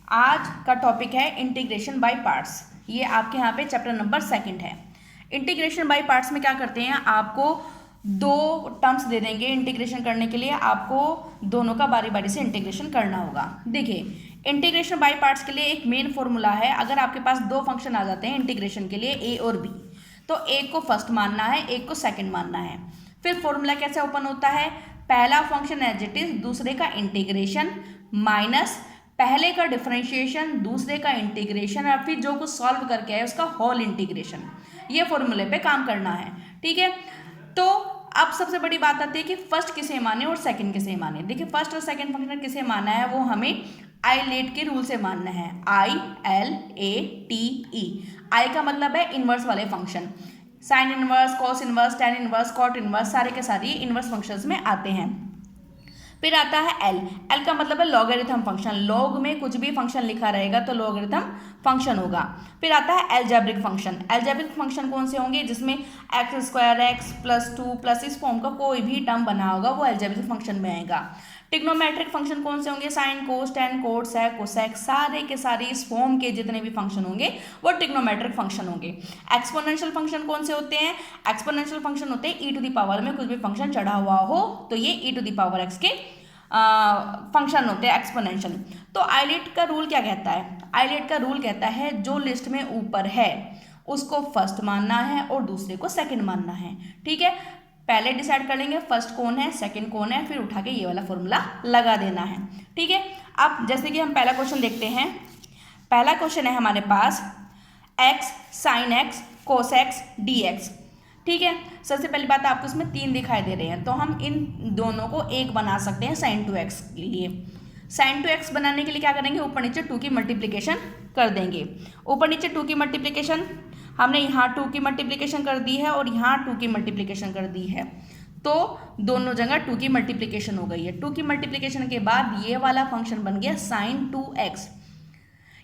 आज का टॉपिक है इंटीग्रेशन बाय पार्ट्स। ये आपके यहाँ पे चैप्टर नंबर 2 है। इंटीग्रेशन बाय पार्ट्स में क्या करते हैं, आपको दो टर्म्स दे देंगे इंटीग्रेशन करने के लिए, आपको दोनों का बारी बारी से इंटीग्रेशन करना होगा। देखिए, इंटीग्रेशन बाय पार्ट्स के लिए एक मेन फॉर्मूला है। अगर आपके पास दो फंक्शन आ जाते हैं इंटीग्रेशन के लिए, ए और बी, तो एक को फर्स्ट मानना है, एक को सेकंड मानना है। फिर फॉर्मूला कैसे ओपन होता है, पहला फंक्शन एज इट इज, दूसरे का इंटीग्रेशन, माइनस पहले का डिफरेंशिएशन, दूसरे का इंटीग्रेशन, और फिर जो कुछ सॉल्व करके है उसका होल इंटीग्रेशन। ये फॉर्मूले पे काम करना है, ठीक है। तो अब सबसे बड़ी बात आती है कि फर्स्ट किसे माने और सेकंड किसे माने। देखिए, फर्स्ट और सेकंड फंक्शन किसे माना है, वो हमें आईलेट के रूल से मानना है। ILATE। आई का मतलब है इनवर्स वाले function, sine inverse, cos inverse, tan inverse, cot inverse, सारे के सारे इनवर्स फंक्शंस में आते हैं। फिर आता है एल। एल का मतलब है लॉगरिथम फंक्शन। लॉग में कुछ भी फंक्शन लिखा रहेगा तो लॉगरिथम फंक्शन होगा। फिर आता है एल्जेब्रिक फंक्शन। एल्जेब्रिक फंक्शन कौन से होंगे, जिसमें x² x + 2 प्लस इस फॉर्म का कोई भी टर्म बना होगा वो एल्जेब्रिक फंक्शन में आएगा। ट्रिग्नोमेट्रिक फंक्शन कौन से होंगे, साइन, कोस, टेन, कोट, सेक, कोसेक, सारे के सारे इस फॉर्म के जितने भी फंक्शन होंगे वो ट्रिग्नोमेट्रिक फंक्शन होंगे। एक्सपोनेंशियल फंक्शन कौन से होते हैं, एक्सपोनेंशियल फंक्शन होते हैं e⁻ में कुछ भी फंक्शन चढ़ा हुआ हो तो ये e⁻x के फंक्शन होते हैं एक्सपोनेंशियल। तो आईलेट का रूल क्या कहता है, आईलेट का रूल कहता है जो लिस्ट में ऊपर है उसको फर्स्ट मानना है और दूसरे को सेकंड मानना है, ठीक है। पहले डिसाइड कर लेंगे फर्स्ट कौन है, सेकंड कौन है, फिर उठा के ये वाला फॉर्मूला लगा देना है, ठीक है। अब जैसे कि हम पहला क्वेश्चन देखते हैं। पहला क्वेश्चन है हमारे पास x sin x cos x dx, ठीक है। सबसे पहली बात, आपको इसमें 3 दिखाई दे रहे हैं तो हम इन दोनों को एक बना सकते हैं sin 2x के लिए। sin 2x बनाने के लिए क्या करेंगे, ऊपर नीचे 2 की मल्टीप्लिकेशन कर देंगे। ऊपर नीचे 2 की मल्टीप्लिकेशन, हमने यहाँ 2 की मल्टीप्लिकेशन कर दी है और यहाँ 2 की मल्टीप्लिकेशन कर दी है, तो दोनों जगह 2 की मल्टीप्लिकेशन हो गई है। 2 की मल्टीप्लिकेशन के बाद ये वाला फंक्शन बन गया sin 2x,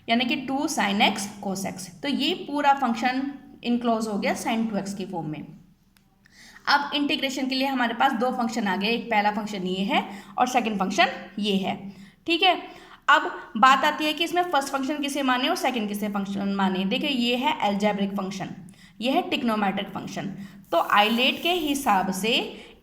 यानी कि 2 sin x cos x। तो ये पूरा फंक्शन इनक्लोज हो गया sin 2x की फॉर्म में। अब इंटीग्रेशन के लिए हमारे पास दो फंक्शन आ गए, एक पहला फंक्शन ये है और सेकंड फंक्शन ये है, ठीक है। अब बात आती है कि इसमें फर्स्ट फंक्शन किसे माने और सेकंड किसे फंक्शन माने। देखिए, ये है एल्जेब्रिक फंक्शन, ये है ट्रिग्नोमेट्रिक फंक्शन। तो आईलेट के हिसाब से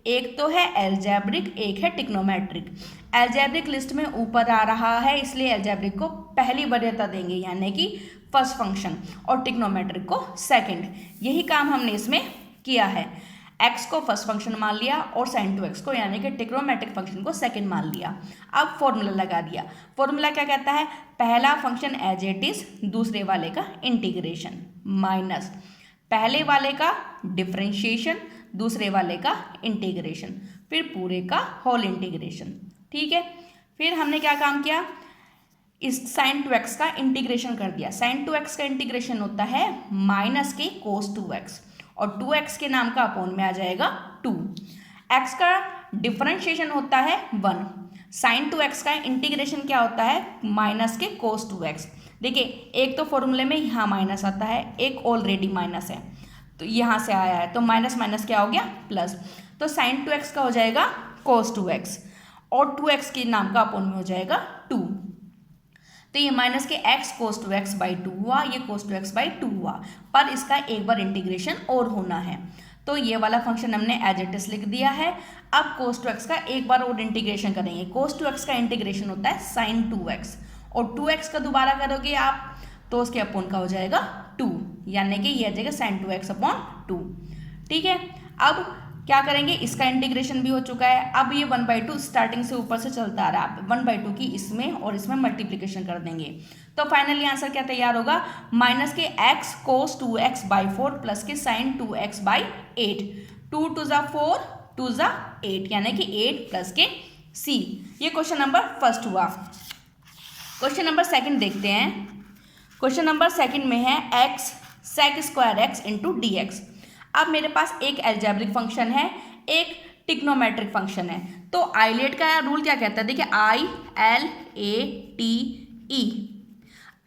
एक तो है एल्जेब्रिक, एक है ट्रिग्नोमेट्रिक। एल्जेब्रिक लिस्ट में ऊपर आ रहा है इसलिए एल्जेब्रिक को पहली वरीयता देंगे, यानी कि फर्स्ट फंक्शन, और ट्रिग्नोमेट्रिक को सेकंड। यही काम हमने इसमें किया है, x को फर्स्ट फंक्शन मान लिया और sin 2x को यानी कि ट्रिग्नोमेट्रिक फंक्शन को सेकंड मान लिया। अब फॉर्मूला लगा दिया। फॉर्मूला क्या कहता है, पहला फंक्शन एज इट इज, दूसरे वाले का इंटीग्रेशन, माइनस पहले वाले का डिफरेंशिएशन, दूसरे वाले का इंटीग्रेशन, फिर पूरे का होल इंटीग्रेशन, ठीक है। फिर हमने क्या काम किया, इस sin 2x का इंटीग्रेशन कर दिया। sin 2x का इंटीग्रेशन होता है माइनस के cos 2x, और 2x के नाम का अपॉन में आ जाएगा 2। x का डिफरेंशिएशन होता है 1। sin 2x का इंटीग्रेशन क्या होता है, माइनस के cos 2x। देखिए, एक तो फॉर्मूले में यहाँ माइनस आता है, एक ऑलरेडी माइनस है तो यहाँ से आया है, तो माइनस माइनस क्या हो गया, प्लस। तो sin 2x का हो जाएगा cos 2x और 2x के नाम का अपॉन में हो जाएगा 2। तो ये माइनस के x cos 2x/2 हुआ, ये cos 2x/2 हुआ, पर इसका एक बार इंटीग्रेशन और होना है। तो ये वाला फंक्शन हमने एज इट इज लिख दिया है। अब cos 2x का एक बार और इंटीग्रेशन करेंगे। cos 2x का इंटीग्रेशन होता है sin 2x, और 2x का दोबारा करोगे आप तो उसके अपॉन का हो जाएगा 2, यानी कि ये आ जाएगा sin 2x/2, ठीक है। अब क्या करेंगे, इसका इंटीग्रेशन भी हो चुका है। अब ये 1/2 स्टार्टिंग से ऊपर से चलता आ रहा है, 1/2 की इसमें और इसमें मल्टीप्लिकेशन कर देंगे तो फाइनली आंसर क्या तैयार होगा, माइनस के x cos 2x/4 प्लस के sin 2x/8। 2 2 ज़ा 4, 2 ज़ा 8, यानी कि 8 प्लस के c। ये क्वेश्चन नंबर फर्स्ट हुआ। क्वेश्चन नंबर सेकंड देखते हैं। क्वेश्चन नंबर सेकंड में है x sec² x × dx। अब मेरे पास एक एल्जेब्रिक फंक्शन है, एक ट्रिग्नोमेट्रिक फंक्शन है। तो आईलेट का रूल क्या कहता है, देखिए ILATE।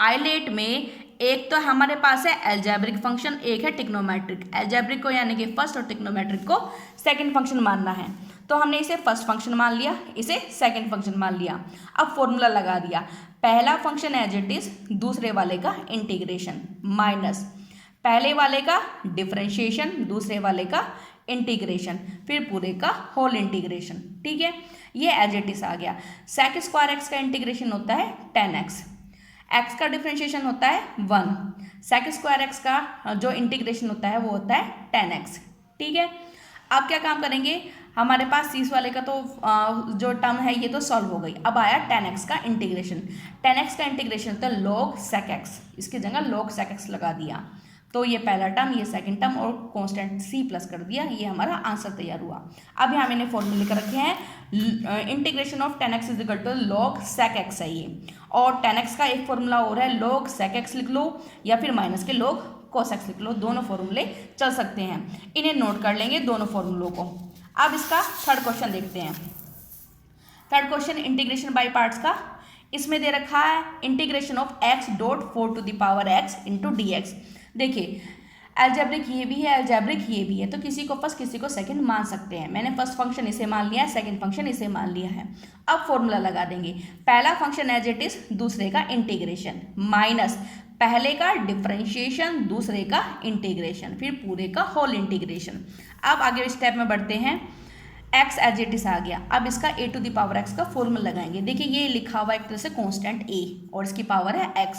आईलेट में एक तो हमारे पास है एल्जेब्रिक फंक्शन, एक है ट्रिग्नोमेट्रिक। एल्जेब्रिक को यानी कि फर्स्ट और ट्रिग्नोमेट्रिक को सेकंड फंक्शन मानना है। तो हमने इसे फर्स्ट फंक्शन मान लिया, इसे सेकंड फंक्शन मान लिया। अब फॉर्मूला लगा दिया, पहला फंक्शन एज इट इज, दूसरे वाले का इंटीग्रेशन, माइनस पहले वाले का डिफरेंशिएशन, दूसरे वाले का इंटीग्रेशन, फिर पूरे का होल इंटीग्रेशन। ठीक है, ये एज इट इज आ गया। सेक स्क्वायर एक्स का इंटीग्रेशन होता है 10x, एक्स का डिफरेंशिएशन होता है 1, सेक स्क्वायर एक्स का जो इंटीग्रेशन होता है वो होता है 10x। ठीक है, अब क्या काम करेंगे, हमारे पास इस वाले का तो जो टर्म है ये तो सॉल्व हो गई। अब आया 10x का इंटीग्रेशन, 10x का इंटीग्रेशन होता है log sec x, इसकी जगह log sec x लगा दिया, तो ये पहला टर्म, ये सेकंड टर्म और कांस्टेंट c प्लस कर दिया, ये हमारा आंसर तैयार हुआ। अब यहाँ मैंने फॉर्मूले लिख रखे हैं, integration of 10x is equal to log sec x है ये, और 10x का एक फॉर्मूला और है log sec x लिख लो या फिर माइनस के log cos x लिख लो, दोनों फॉर्मूले चल सकते हैं, इन्हें नोट कर लेंगे दोनों फॉर्मूलों को। अब इसका थर्ड क्वेश्चन देखते हैं। Third question integration by parts का, इसमें दे रखा है integration of x dot 4 to the power x into D X. देखिए एल्जेब्रिक ये भी है, एल्जेब्रिक ये भी है, तो किसी को फर्स्ट किसी को सेकंड मान सकते हैं। मैंने फर्स्ट फंक्शन इसे मान लिया है, सेकंड फंक्शन इसे मान लिया है। अब फॉर्मूला लगा देंगे, पहला फंक्शन एज इट इज, दूसरे का इंटीग्रेशन, माइनस पहले का डिफरेंशिएशन, दूसरे का इंटीग्रेशन, फिर पूरे का होल इंटीग्रेशन। अब आगे स्टेप में बढ़ते हैं, x एज इट इज आ गया। अब इसका a to the power x का फॉर्मूला लगाएंगे। देखिए ये लिखा हुआ एक तरह से कांस्टेंट a और इसकी पावर है x,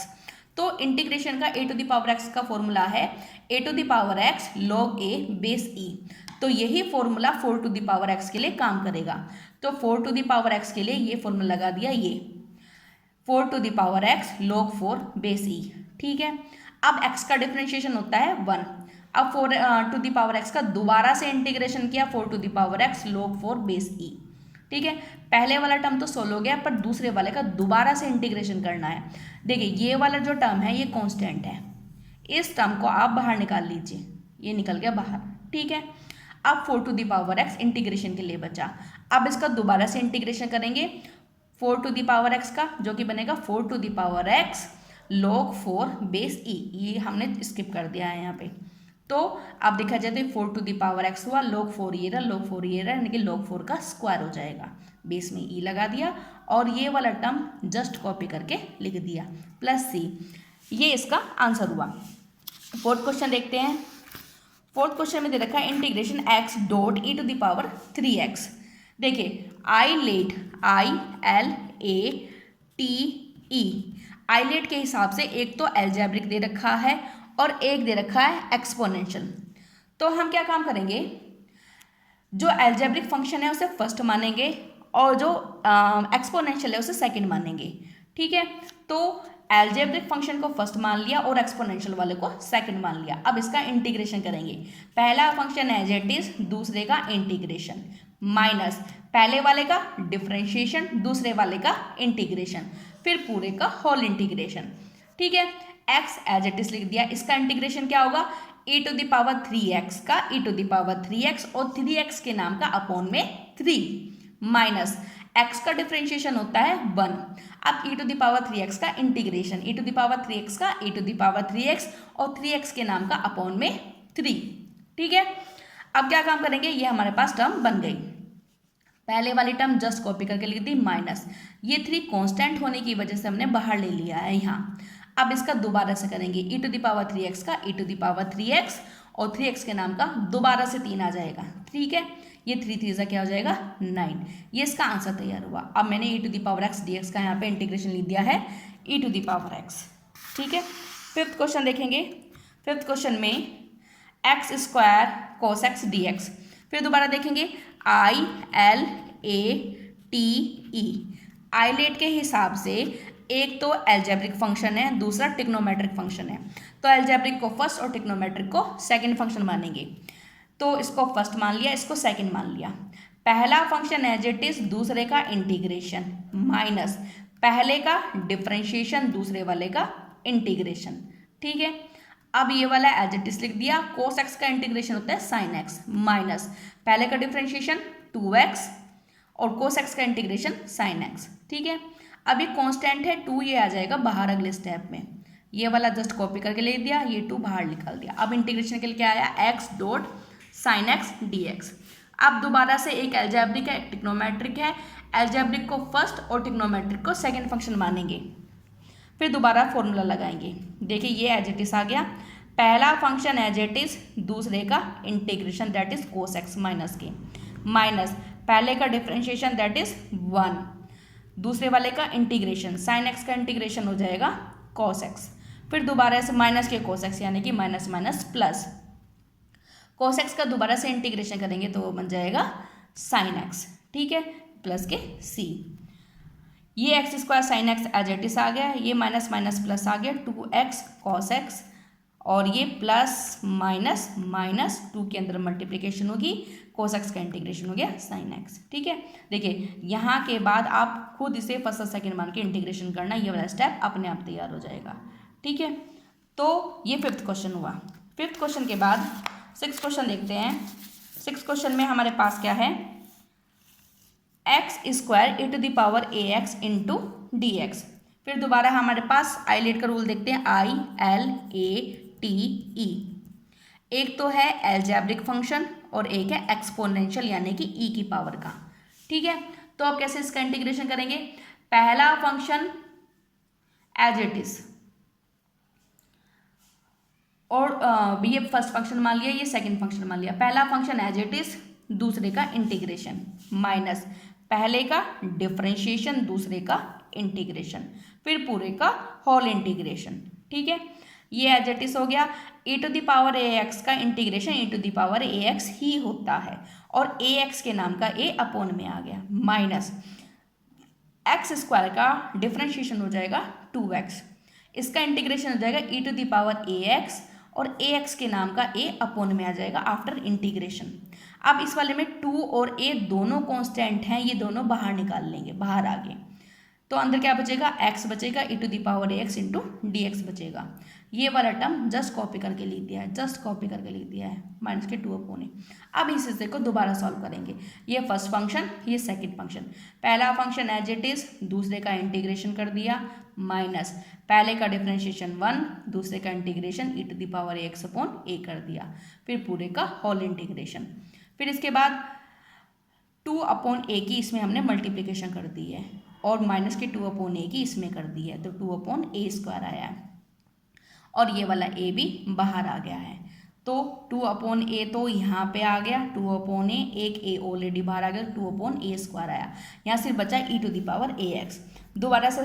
तो इंटीग्रेशन का a to the power x का फॉर्मूला है a to the power x log a base e, तो यही formula 4 to the power x के लिए काम करेगा। तो 4 टू द पावर x के लिए ये फॉर्मूला लगा दिया, ये 4 to the power x log 4 base e। ठीक है, अब x का डिफरेंशिएशन होता है 1, अब 4 टू द पावर x का दोबारा से इंटीग्रेशन किया 4 to the power x log 4 base e। ठीक है, पहले वाला टर्म तो सोल्व हो गया, पर दूसरे वाले का दोबारा से इंटीग्रेशन करना है। देखिए ये वाला जो टर्म है ये कांस्टेंट है, इस टर्म को आप बाहर निकाल लीजिए, ये निकल गया बाहर। ठीक है, अब 4 to the power x integration के लिए बचा। अब इसका दोबारा से इंटीग्रेशन करेंगे 4 टू द पावर x का, जो कि बनेगा 4 to the power x log 4 base e, ये हमने स्किप कर दिया है यहाँ पे। तो अब देखा जाए तो 4 टू द पावर x हुआ, log 4 ये रहा, log 4 ये रहा, यानी कि log 4 का स्क्वायर हो जाएगा, बेस में e लगा दिया और ये वाला टर्म जस्ट कॉपी करके लिख दिया प्लस c, ये इसका आंसर हुआ। फोर्थ क्वेश्चन देखते हैं। फोर्थ क्वेश्चन में दे रखा है integration x dot e to the power 3x। देखिए I LATE, ILATE, I LATE के हिसाब से एक तो एल्जेब्रिक दे रखा है और एक दे रखा है एक्सपोनेंशियल। तो हम क्या काम करेंगे, जो एल्जेब्रिक फंक्शन है उसे फर्स्ट मानेंगे और जो एक्सपोनेंशियल है उसे सेकंड मानेंगे। ठीक है, तो एल्जेब्रिक फंक्शन को फर्स्ट मान लिया और एक्सपोनेंशियल वाले को सेकंड मान लिया। अब इसका इंटीग्रेशन करेंगे, पहला फंक्शन एज इट इज, दूसरे का इंटीग्रेशन, माइनस पहले वाले का डिफरेंशिएशन, दूसरे वाले का इंटीग्रेशन, फिर पूरे का होल इंटीग्रेशन। ठीक है, x एज इट इज लिख दिया, इसका इंटीग्रेशन क्या होगा, e to the power 3x का e to the power 3x और 3x के नाम का अपॉन में 3, माइनस x का डिफरेंशिएशन होता है 1। अब e to the power 3x का integration, e to the power 3x का e to the power 3x और 3x के नाम का अपॉन में 3। ठीक है, अब क्या काम करेंगे, ये हमारे पास टर्म बन गई, पहले वाली टर्म जस्ट कॉपी करके लिख दी, माइनस ये 3 कांस्टेंट होने की वजह से हमने बाहर ले लिया है यहाँ। अब इसका दोबारा से करेंगे, e to the power 3x का e to the power 3x और 3x के नाम का दोबारा से 3 आ जाएगा। ठीक है, ये 3 3 क्या हो जाएगा 9, ये इसका आंसर तैयार हुआ। अब मैंने e to the power x dx का यहाँ पे इंटीग्रेशन लिख दिया है e to the power x। ठीक है, फिफ्थ क्वेश्चन देखेंगे। फिफ्थ क्वेश्चन में x square cos x dx, फिर दोबारा देखेंगे ILATE, आइलेट के हिसाब से एक तो एल्जेब्रिक फंक्शन है, दूसरा ट्रिग्नोमेट्रिक फंक्शन है, तो एल्जेब्रिक को फर्स्ट और ट्रिग्नोमेट्रिक को सेकंड फंक्शन मानेंगे। तो इसको फर्स्ट मान लिया, इसको सेकंड मान लिया। पहला फंक्शन एज इट इज, दूसरे का इंटीग्रेशन, माइनस पहले का डिफरेंशिएशन, दूसरे वाले का इंटीग्रेशन। ठीक है, अब ये वाला एज इट इज लिख दिया, cos x का इंटीग्रेशन होता है sin x, माइनस पहले का डिफरेंशिएशन 2x और cos x का इंटीग्रेशन sin x। ठीक है, अब ये कांस्टेंट है 2, ये आ जाएगा बाहर अगले स्टेप में, ये वाला जस्ट कॉपी करके ले दिया, ये 2 बाहर निकाल दिया। अब इंटीग्रेशन के लिए क्या आया, x dot sin x dx। अब दोबारा से एक एल्जेब्रिक है, एक ट्रिग्नोमेट्रिक है। एल्जेब्रिक को फर्स्ट और ट्रिग्नोमेट्रिक को सेकंड फंक्शन मानेंगे, फिर दोबारा फॉर्मूला लगाएंगे। देखिए ये एज इट इज आ गया, पहला फंक्शन एज इट इज, दूसरे का integration that is cos x minus के, माइनस पहले का डिफरेंशिएशन दैट इज 1, दूसरे वाले का इंटीग्रेशन, साइन एक्स का इंटीग्रेशन हो जाएगा कॉस एक्स, फिर दोबारा से माइनस के कोस एक्स यानी कि minus minus plus, cos x का दोबारा से इंटीग्रेशन करेंगे तो वो बन जाएगा साइन एक्स, ठीक है, प्लस के सी। ये X square sine X as it is आ गया, ये माइनस माइनस प्लस आ गया 2x कॉस एक्स, और ये प्लस माइनस माइनस 2 के अंदर मल्टीप्लिकेशन होगी, कोस एक्स का इंटीग्रेशन हो गया साइन एक्स, ठीक है। देखिए यहाँ के बाद आप खुद इसे फर्स्ट और सेकंड मान के इंटीग्रेशन करना, ये वाला स्टेप अपने आप तैयार हो जाएगा, ठीक है। तो ये 5th क्वेश्चन हुआ। 5th क्वेश्चन के बाद 6th क्वेश्चन देखते हैं। 6th क्वेश्चन में हमारे पास क्या है, X square e to the power A X into D X. फिर दोबारा हमारे पास आइलेट का रूल देखते हैं, ILATE। एक तो है एल्जेब्रिक फंक्शन और एक है एक्सपोनेंशियल यानी कि e की पावर का, ठीक है। तो अब कैसे इसका इंटीग्रेशन करेंगे, पहला फंक्शन एज इट इज, और ये फर्स्ट फंक्शन मान लिया, ये सेकंड फंक्शन मान लिया, पहला फंक्शन एज इट इज, दूसरे का इंटीग्रेशन, माइनस पहले का डिफरेंशिएशन, दूसरे का इंटीग्रेशन, फिर पूरे का होल इंटीग्रेशन, ठीक है। ये एज इट इज हो गया। e to the power A X का integration e to the power A X ही होता है, और ए एक्स के नाम का a अपॉन में आ गया, माइनस एक्स स्क्वायर का डिफरेंशिएशन हो जाएगा 2x, इसका इंटीग्रेशन हो जाएगा e to the power A X, और ए एक्स के नाम का a अपॉन में आ जाएगा आफ्टर इंटीग्रेशन। अब इस वाले में 2 और a दोनों कांस्टेंट हैं, ये दोनों बाहर निकाल लेंगे, बाहर आ गए, तो अंदर क्या बचेगा, x बचेगा, e to the power A X into D X बचेगा। ये वाला टर्म जस्ट कॉपी करके लिख दिया है, जस्ट कॉपी करके लिख दिया है, माइनस के 2 अपॉन ए। अब इस हिस्से को दोबारा सॉल्व करेंगे, ये फर्स्ट फंक्शन, ये सेकंड फंक्शन, पहला फंक्शन एज इट इज, दूसरे का इंटीग्रेशन कर दिया, माइनस पहले का डिफरेंशिएशन 1, दूसरे का integration e to the power A X upon A कर दिया, फिर पूरे का होल इंटीग्रेशन, फिर इसके बाद 2 अपॉन ए की इसमें हमने मल्टीप्लिकेशन कर दी है, और माइनस के 2 अपॉन ए की इसमें कर दी है, तो 2 अपॉन ए स्क्वायर आया है, और ये वाला ए भी बाहर आ गया है, तो 2 अपॉन ए तो यहाँ पे आ गया, 2 अपॉन ए, एक ए ऑलरेडी बाहर आ गया, 2 अपॉन ए स्क्वायर आया, यहाँ सिर्फ बचा e to the power A X. दोबारा से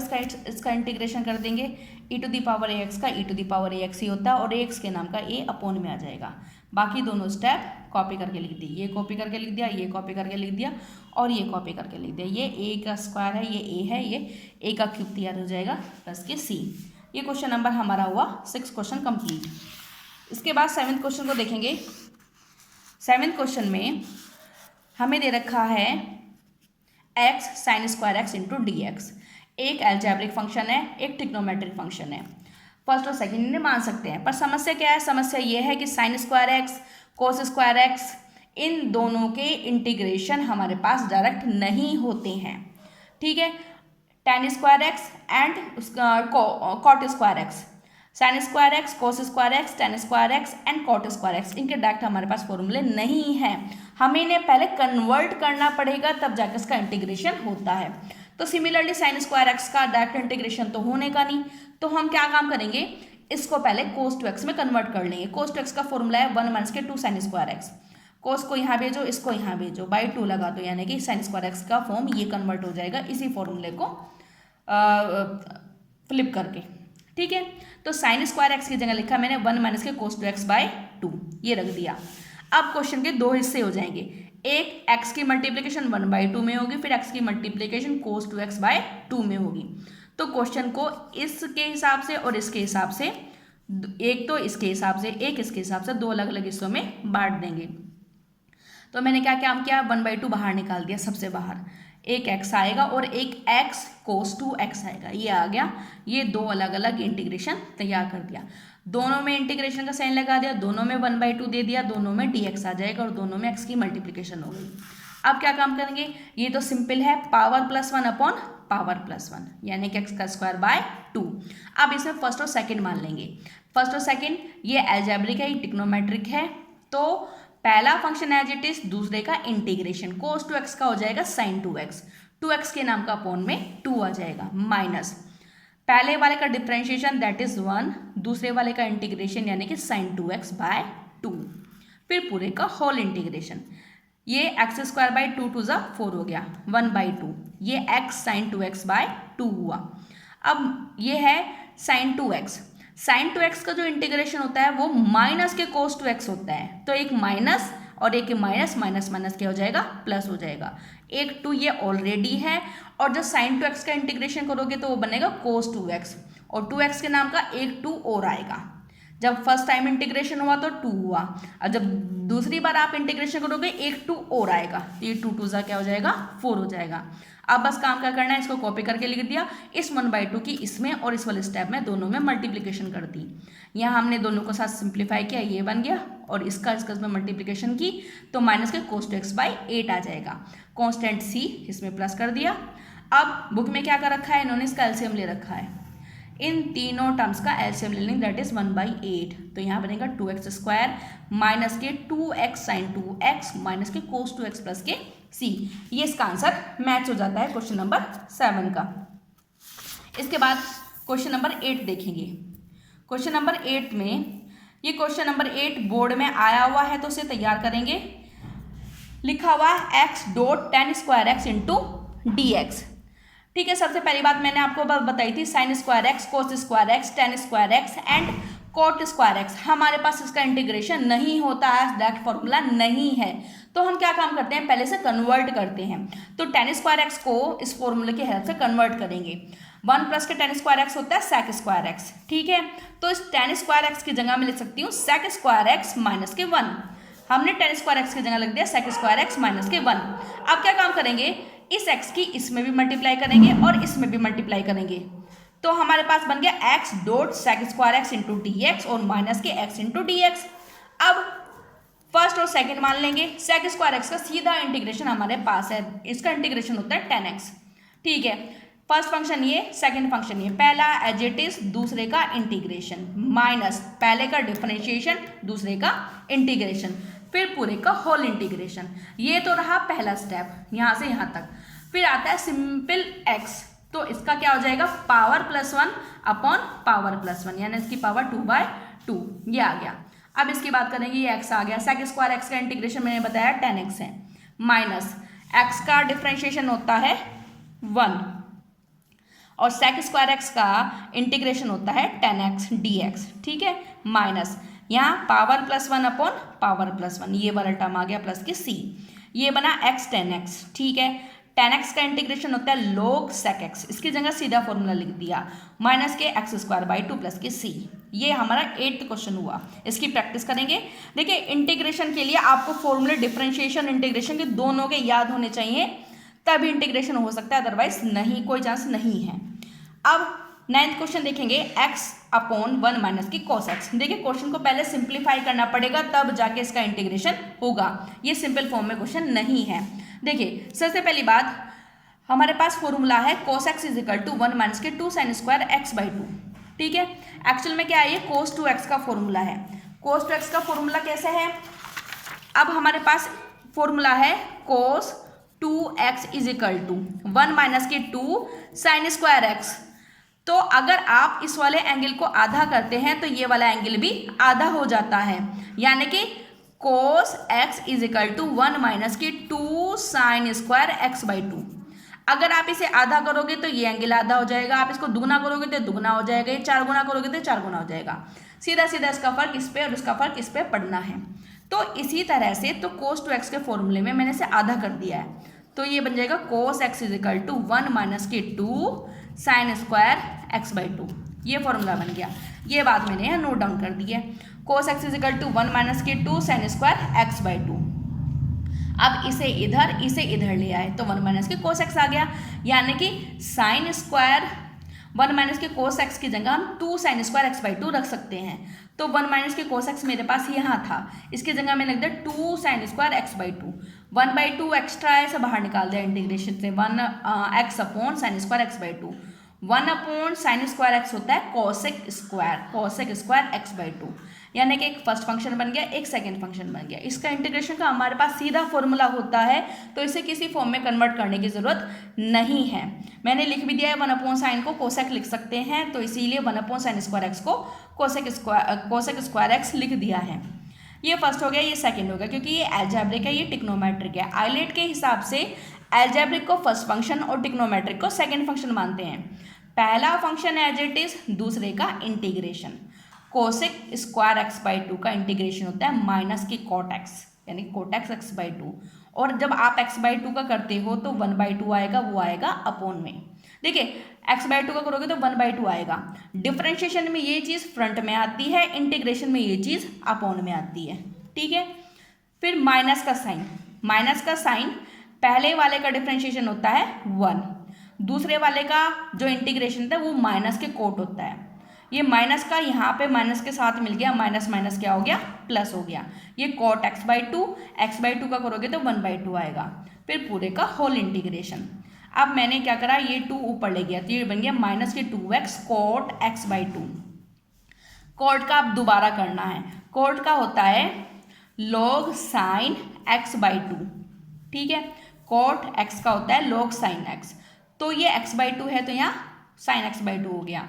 इसका इंटीग्रेशन कर देंगे, e to the power A X का e to the power A X ही होता है, और ए एक्स के नाम का a अपॉन में आ जाएगा। बाकी दोनों स्टेप कॉपी करके लिख दी, ये कॉपी करके लिख दिया, ये कॉपी करके लिख दिया, और ये कॉपी करके लिख दिया, ये a का स्क्वायर है, ये a है, ये a का क्यूब तैयार हो जाएगा, प्लस के c। ये क्वेश्चन नंबर हमारा हुआ 6 क्वेश्चन कंप्लीट। इसके बाद 7th क्वेश्चन को देखेंगे। 7th क्वेश्चन में हमें दे रखा है x sign square x into D x. एक एल्जेब्रिक फंक्शन है, एक ट्रिग्नोमेट्रिक फंक्शन है, फर्स्ट और सेकंड इन्हें मान सकते हैं, पर समस्या क्या है, समस्या ये है कि sine square X, cos square X, इन दोनों के इंटीग्रेशन हमारे पास डायरेक्ट नहीं होते हैं, ठीक है। tan square X and cot square X, sine square X, cos square X, tan square X and cot square X, इनके डायरेक्ट हमारे पास फॉर्मूले नहीं हैं, हमें इन्हें पहले कन्वर्ट करना पड़ेगा, तब जाकर इसका इंटीग्रेशन होता है। तो सिमिलरली साइन स्क्वायर एक्स का डायरेक्ट इंटीग्रेशन तो होने का नहीं, तो हम क्या काम करेंगे, इसको पहले कोस टू एक्स में कन्वर्ट कर लेंगे। कोस टू एक्स का फॉर्मूला है 1 माइनस के 2 साइन स्क्वायर एक्स, कोस को यहाँ भेजो, इसको यहाँ भेजो, बाई 2 लगा दो, यानी कि साइन स्क्वायर एक्स का फॉर्म ये कन्वर्ट हो जाएगा इसी फॉर्मूले को फ्लिप करके, ठीक है। तो साइन स्क्वायर एक्स की जगह लिखा मैंने 1 माइनस के कोस टू एक्स बाय 2, ये रख दिया। अब क्वेश्चन के 2 हिस्से हो जाएंगे, एक x की मल्टीप्लिकेशन 1/2 में होगी, फिर x की multiplication cos two X by 2 में होगी। तो क्वेश्चन को इसके हिसाब से और इसके हिसाब से, एक तो इसके हिसाब से, एक इसके हिसाब से, 2 अलग अलग हिस्सों में बांट देंगे। तो मैंने क्या काम किया, 1/2 बाहर निकाल दिया, सबसे बाहर एक x आएगा और एक x कोस टू एक्स आएगा, ये आ गया। ये 2 अलग अलग इंटीग्रेशन तैयार कर दिया, दोनों में इंटीग्रेशन का साइन लगा दिया, दोनों में 1/2 दे दिया, दोनों में dx आ जाएगा और दोनों में x की मल्टीप्लिकेशन हो गई। अब क्या काम करेंगे, ये तो सिंपल है, पावर +1 अपॉन पावर +1 यानी कि x का स्क्वायर बाय 2। अब इसमें फर्स्ट और सेकंड मान लेंगे, फर्स्ट और सेकंड ये एल्जेब्रिक है, ये ट्रिग्नोमेट्रिक है, तो पहला फंक्शन एज इट इज, दूसरे का इंटीग्रेशन, cos 2x का हो जाएगा sin 2x, 2x के नाम का अपॉन में 2 आ जाएगा, माइनस पहले वाले का डिफरेंशिएशन दैट इज 1, दूसरे वाले का इंटीग्रेशन यानी कि sin 2x बाय 2, फिर पूरे का होल इंटीग्रेशन, ये x² बाई 2 2 ज़ा 4 हो गया, 1/2, ये x sin 2x बाय 2 हुआ। अब ये है sin 2x, sin 2x का जो इंटीग्रेशन होता है वो माइनस के cos 2x होता है, तो एक माइनस और एक माइनस, माइनस माइनस क्या हो जाएगा, प्लस हो जाएगा, एक 2 ये ऑलरेडी है, और जब sin 2x का इंटीग्रेशन करोगे तो वो बनेगा cos 2x, और 2x के नाम का एक 2 और आएगा। जब फर्स्ट टाइम इंटीग्रेशन हुआ तो 2 हुआ, और जब दूसरी बार आप इंटीग्रेशन करोगे एक 2 और आएगा, तो ये 2 2 ज़ा क्या हो जाएगा, 4 हो जाएगा। अब बस काम क्या करना है, इसको कॉपी करके लिख दिया, इस 1/2 की इसमें और इस वाले स्टेप में दोनों में मल्टीप्लिकेशन कर दी। यहाँ हमने दोनों को साथ सिंप्लीफाई किया, ये बन गया, और इसका में मल्टीप्लिकेशन की तो माइनस के cos 2x बाई 8 आ जाएगा। कॉन्स्टेंट c इसमें प्लस कर दिया। अब बुक में क्या कर रखा है इन्होंने, इसका एलसीएम ले रखा है, इन तीनों टर्म्स का एलसीएम ले लेंगे, दैट इज 1/8, तो यहाँ बनेगा 2x² माइनस के 2x sin 2x माइनस के cos 2x प्लस के c। ये इसका आंसर मैच हो जाता है क्वेश्चन नंबर 7 का। इसके बाद क्वेश्चन नंबर 8 देखेंगे। क्वेश्चन नंबर 8 में, ये क्वेश्चन नंबर 8 बोर्ड में आया हुआ है तो उसे तैयार करेंगे। लिखा हुआ है x.tan² इंटू dx। ठीक है, सबसे पहली बात मैंने आपको बताई थी sin²x, cos²x, tan²x and cot²x। हमारे पास इसका इंटीग्रेशन नहीं होता है, डायरेक्ट फॉर्मूला नहीं है, तो हम क्या काम करते हैं, पहले से कन्वर्ट करते हैं। तो tan² को इस फॉर्मूले की हेल्प से कन्वर्ट करेंगे। 1 प्लस के tan² होता है sec²x, ठीक है, तो इस tan² की जगह मैं लिख सकती हूँ sec² माइनस के 1। हमने tan² की जगह लिख दिया sec² माइनस के 1। अब क्या काम करेंगे, इस x की इसमें भी मल्टीप्लाई करेंगे और इसमें भी मल्टीप्लाई करेंगे, तो हमारे पास बन गया x.sec² इंटू dx और माइनस के x इंटू dx। अब फर्स्ट और सेकंड मान लेंगे, sec² का सीधा इंटीग्रेशन हमारे पास है, इसका इंटीग्रेशन होता है tan x, ठीक है। फर्स्ट फंक्शन ये, सेकंड फंक्शन ये, पहला एज इट इज, दूसरे का इंटीग्रेशन, माइनस पहले का डिफरेंशिएशन, दूसरे का इंटीग्रेशन, फिर पूरे का होल इंटीग्रेशन। ये तो रहा पहला स्टेप, यहाँ से यहाँ तक। फिर आता है सिंपल x, तो इसका क्या हो जाएगा, पावर +1 अपॉन पावर +1, यानी इसकी पावर 2/2, ये आ गया। अब इसकी बात करेंगे, ये x आ गया, sec² का इंटीग्रेशन मैंने बताया tan x है, माइनस x का डिफरेंशिएशन होता है 1 और sec² का इंटीग्रेशन होता है tan x dx, ठीक है, माइनस यहाँ पावर +1 अपॉन पावर +1, ये वाला टर्म आ गया प्लस के c, ये बना x tan x, ठीक है। tan x का इंटीग्रेशन होता है log sec x, इसकी जगह सीधा फॉर्मूला लिख दिया, माइनस के x² / 2 प्लस के c। ये हमारा 8th क्वेश्चन हुआ, इसकी प्रैक्टिस करेंगे। देखिए इंटीग्रेशन के लिए आपको फॉर्मूले डिफरेंशिएशन इंटीग्रेशन के दोनों के याद होने चाहिए, तभी इंटीग्रेशन हो सकता है, अदरवाइज नहीं, कोई चांस नहीं है। अब 9th क्वेश्चन देखेंगे, x अपॉन 1 माइनस की cos x। देखिए क्वेश्चन को पहले सिंप्लीफाई करना पड़ेगा, तब जाके इसका इंटीग्रेशन होगा, ये सिंपल फॉर्म में क्वेश्चन नहीं है। देखिए सबसे पहली बात, हमारे पास फॉर्मूला है cos x = 1 माइनस के 2 sin² x/2, ठीक है। एक्चुअल में क्या है, ये cos 2x का फॉर्मूला है। cos 2x का फॉर्मूला कैसे है, अब हमारे पास फॉर्मूला है cos 2x = 1 माइनस के 2 sin² x। तो अगर आप इस वाले एंगल को आधा करते हैं तो ये वाला एंगल भी आधा हो जाता है, यानी कि cos x = 1 माइनस के 2 sin² x/2। अगर आप इसे आधा करोगे तो ये एंगल आधा हो जाएगा, आप इसको दुगना करोगे तो दुगना हो जाएगा, ये 4 गुना करोगे तो 4 गुना हो जाएगा। सीधा सीधा इसका फर्क इस पे और इसका फर्क इस पे पड़ना है। तो इसी तरह से तो cos 2x के फॉर्मूले में मैंने इसे आधा कर दिया है, तो ये बन जाएगा cos x = 1 माइनस के 2 sin² x/2, ये फॉर्मूला बन गया। ये बात मैंने यहाँ नोट डाउन कर दी है, cos x = 1 माइनस के 2 sin² x/2। अब इसे इधर ले आए तो 1 माइनस के cos x आ गया, यानी कि sin² 1 माइनस के cos x की जगह हम 2 sin² x/2 रख सकते हैं। तो 1 माइनस के cos x मेरे पास यहाँ था, इसकी जगह मैंने लिख दिया 2 sin² x/2, 1/2 एक्स्ट्रा है, इसे बाहर निकाल दिया इंटीग्रेशन से, 1 x upon sin² x/2, 1/sin² x होता है cosec स्क्वायर x/2, यानी कि एक फर्स्ट फंक्शन बन गया, एक सेकंड फंक्शन बन गया। इसका इंटीग्रेशन का हमारे पास सीधा फॉर्मूला होता है, तो इसे किसी फॉर्म में कन्वर्ट करने की ज़रूरत नहीं है। मैंने लिख भी दिया है 1/sin को कोसेक लिख सकते हैं, तो इसीलिए 1/sin² x को कोसेक स्क्वायर x लिख दिया है। ये फर्स्ट हो गया, ये सेकंड हो गया, क्योंकि ये अलजेब्रिक है, ये ट्रिग्नोमेट्रिक है। आइलेट के हिसाब से अलजेब्रिक को फर्स्ट फंक्शन और ट्रिग्नोमेट्रिक को सेकंड फंक्शन मानते हैं। पहला फंक्शन एज इट इज, दूसरे का इंटीग्रेशन। कोसेक स्क्वायर x/2 का इंटीग्रेशन होता है माइनस की कॉट x, यानी कोट x x/2, और जब आप x/2 का करते हो तो 1/2 आएगा, वो आएगा अपॉन में। देखिए x/2 का करोगे तो 1/2 आएगा। डिफरेंशिएशन में ये चीज़ फ्रंट में आती है, इंटीग्रेशन में ये चीज़ अपॉन में आती है, ठीक है। फिर माइनस का साइन पहले वाले का डिफरेंशिएशन होता है 1, दूसरे वाले का जो इंटीग्रेशन होता है वो माइनस के कोट होता है। ये माइनस का यहाँ पे माइनस के साथ मिल गया, माइनस माइनस क्या हो गया, प्लस हो गया। ये कॉट x/2 का करोगे तो 1/2 आएगा। फिर पूरे का होल इंटीग्रेशन। अब मैंने क्या करा, ये 2 ऊपर ले गया, तो ये बन गया माइनस के 2x कॉट x/2। कॉट का अब दोबारा करना है, कॉट का होता है log sin x/2, ठीक है। कॉट x का होता है log sin x, तो ये x/2 है तो यहाँ sin x/2 हो गया।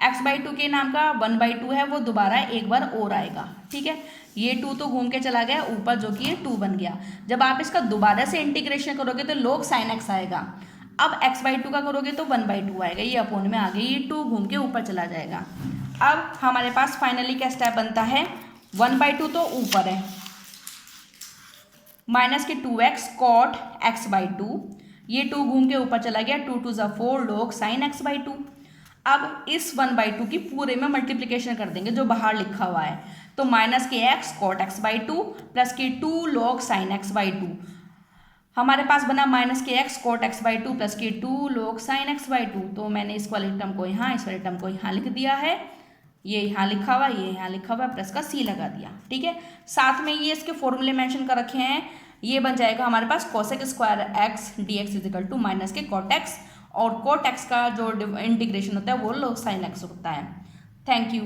x/2 के नाम का 1/2 है, वो दोबारा एक बार और आएगा, ठीक है। ये 2 तो घूम के चला गया ऊपर, जो कि ये 2 बन गया। जब आप इसका दोबारा से इंटीग्रेशन करोगे तो log sin x आएगा। अब x/2 का करोगे तो 1/2 आएगा, ये अपॉन में आ गई, ये 2 घूम के ऊपर चला जाएगा। अब हमारे पास फाइनली क्या स्टेप बनता है, 1/2 तो ऊपर है, माइनस के 2x कॉट x/2, ये 2 घूम के ऊपर चला गया, 2 2 4 log sin x/2। अब इस 1/2 की पूरे में मल्टीप्लिकेशन कर देंगे जो बाहर लिखा हुआ है, तो माइनस के x कॉट x/2 प्लस के 2 log sin x/2, हमारे पास बना माइनस के x कॉट x/2 प्लस के 2 log sin x/2। तो मैंने इस वाले टर्म को यहाँ, इस वाले टर्म को यहाँ लिख दिया है, ये यहाँ लिखा हुआ, ये यहाँ लिखा हुआ, प्लस का c लगा दिया, ठीक है। साथ में ये इसके फॉर्मूले मेंशन कर रखे हैं, ये बन जाएगा हमारे पास cosec square x dx is equal to minus के कॉट x, और कॉट x का जो इंटीग्रेशन होता है वो log sin x होता है। Thank you.